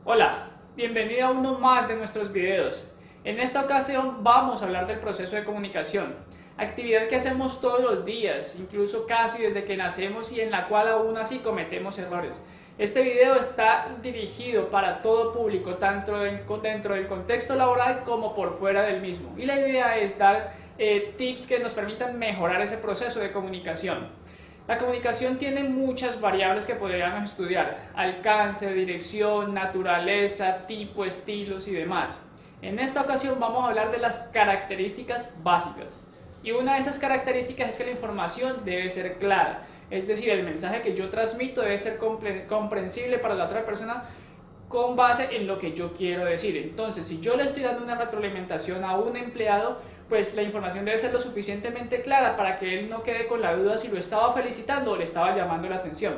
Hola, bienvenido a uno más de nuestros videos. En esta ocasión vamos a hablar del proceso de comunicación, actividad que hacemos todos los días, incluso casi desde que nacemos y en la cual aún así cometemos errores. Este video está dirigido para todo público, tanto dentro del contexto laboral como por fuera del mismo. Y la idea es dar tips que nos permitan mejorar ese proceso de comunicación. La comunicación tiene muchas variables que podríamos estudiar: alcance, dirección, naturaleza, tipo, estilos y demás. En esta ocasión vamos a hablar de las características básicas. Y una de esas características es que la información debe ser clara. Es decir, el mensaje que yo transmito debe ser comprensible para la otra persona con base en lo que yo quiero decir. Entonces, si yo le estoy dando una retroalimentación a un empleado, pues la información debe ser lo suficientemente clara para que él no quede con la duda si lo estaba felicitando o le estaba llamando la atención.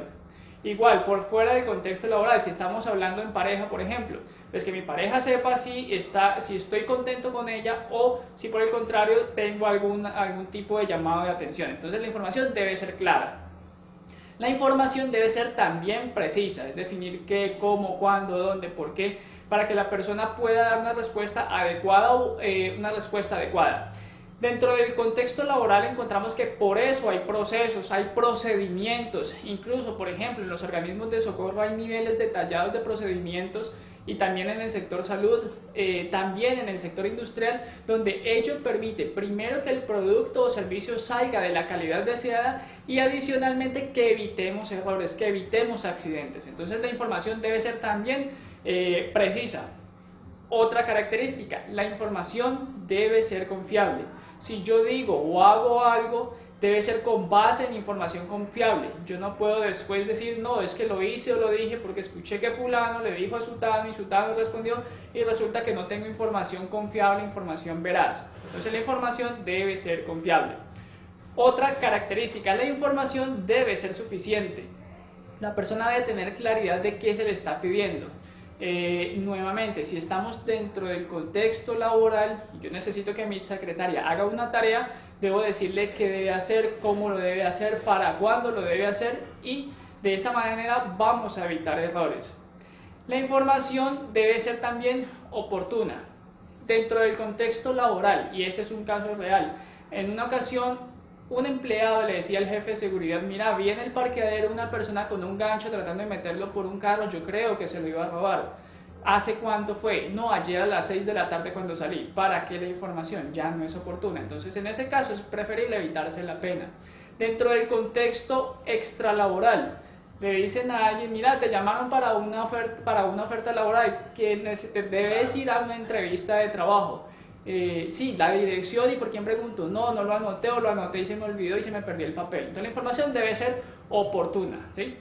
Igual, por fuera del contexto laboral, si estamos hablando en pareja, por ejemplo, pues que mi pareja sepa si estoy contento con ella o si por el contrario tengo algún tipo de llamado de atención. Entonces la información debe ser clara. La información debe ser también precisa, es definir qué, cómo, cuándo, dónde, por qué, para que la persona pueda dar una respuesta adecuada o una respuesta adecuada. Dentro del contexto laboral encontramos que por eso hay procesos, hay procedimientos, incluso por ejemplo en los organismos de socorro hay niveles detallados de procedimientos y también en el sector salud, también en el sector industrial, donde ello permite primero que el producto o servicio salga de la calidad deseada y adicionalmente que evitemos errores, que evitemos accidentes. Entonces la información debe ser también precisa. Otra característica, la información debe ser confiable. Si yo digo o hago algo, debe ser con base en información confiable. Yo no puedo después decir, no, es que lo hice o lo dije porque escuché que fulano le dijo a sutano y sutano respondió y resulta que no tengo información confiable, información veraz. Entonces la información debe ser confiable. Otra característica, la información debe ser suficiente. La persona debe tener claridad de qué se le está pidiendo. Nuevamente, si estamos dentro del contexto laboral y yo necesito que mi secretaria haga una tarea, debo decirle qué debe hacer, cómo lo debe hacer, para cuándo lo debe hacer y de esta manera vamos a evitar errores. La información debe ser también oportuna. Dentro del contexto laboral, y este es un caso real, en una ocasión un empleado le decía al jefe de seguridad: mira, vi en el parqueadero una persona con un gancho tratando de meterlo por un carro, yo creo que se lo iba a robar. ¿Hace cuánto fue? No, ayer a las 6 de la tarde cuando salí. ¿Para qué la información? Ya no es oportuna. Entonces en ese caso es preferible evitarse la pena. Dentro del contexto extralaboral, le dicen a alguien: mira, te llamaron para una oferta laboral, que debes ir a una entrevista de trabajo. Sí, la dirección y por quién pregunto. No, no lo anoté o lo anoté y se me olvidó y se me perdió el papel. Entonces la información debe ser oportuna, ¿sí?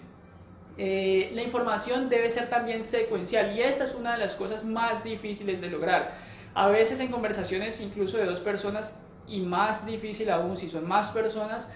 La información debe ser también secuencial y esta es una de las cosas más difíciles de lograr. A veces en conversaciones incluso de dos personas, y más difícil aún si son más personas,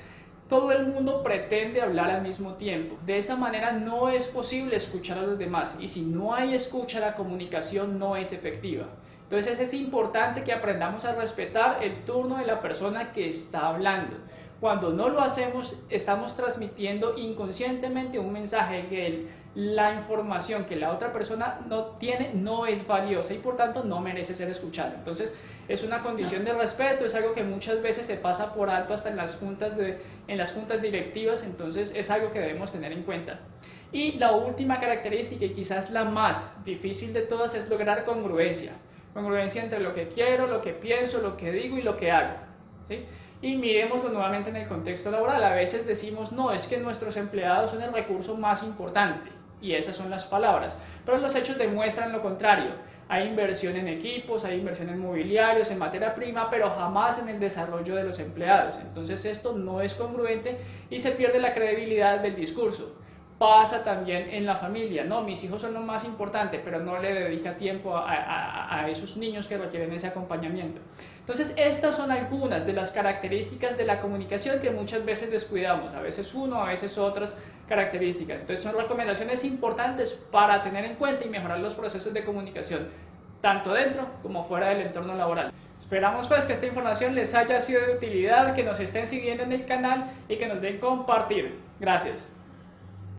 todo el mundo pretende hablar al mismo tiempo. De esa manera no es posible escuchar a los demás y si no hay escucha, la comunicación no es efectiva. Entonces es importante que aprendamos a respetar el turno de la persona que está hablando. Cuando no lo hacemos, estamos transmitiendo inconscientemente un mensaje que la información que la otra persona no tiene no es valiosa y por tanto no merece ser escuchada. Entonces es una condición de respeto, es algo que muchas veces se pasa por alto hasta en las juntas directivas, entonces es algo que debemos tener en cuenta. Y la última característica y quizás la más difícil de todas es lograr congruencia. Congruencia entre lo que quiero, lo que pienso, lo que digo y lo que hago, ¿sí? Y miremoslo nuevamente en el contexto laboral. A veces decimos, no, es que nuestros empleados son el recurso más importante, y esas son las palabras, pero los hechos demuestran lo contrario. Hay inversión en equipos, hay inversión en mobiliarios, en materia prima, pero jamás en el desarrollo de los empleados. Entonces esto no es congruente y se pierde la credibilidad del discurso. Pasa también en la familia, no, mis hijos son lo más importante, pero no le dedica tiempo a esos niños que requieren ese acompañamiento. Entonces estas son algunas de las características de la comunicación que muchas veces descuidamos, a veces uno, a veces otras características. Entonces son recomendaciones importantes para tener en cuenta y mejorar los procesos de comunicación, tanto dentro como fuera del entorno laboral. Esperamos pues que esta información les haya sido de utilidad, que nos estén siguiendo en el canal y que nos den compartir. Gracias.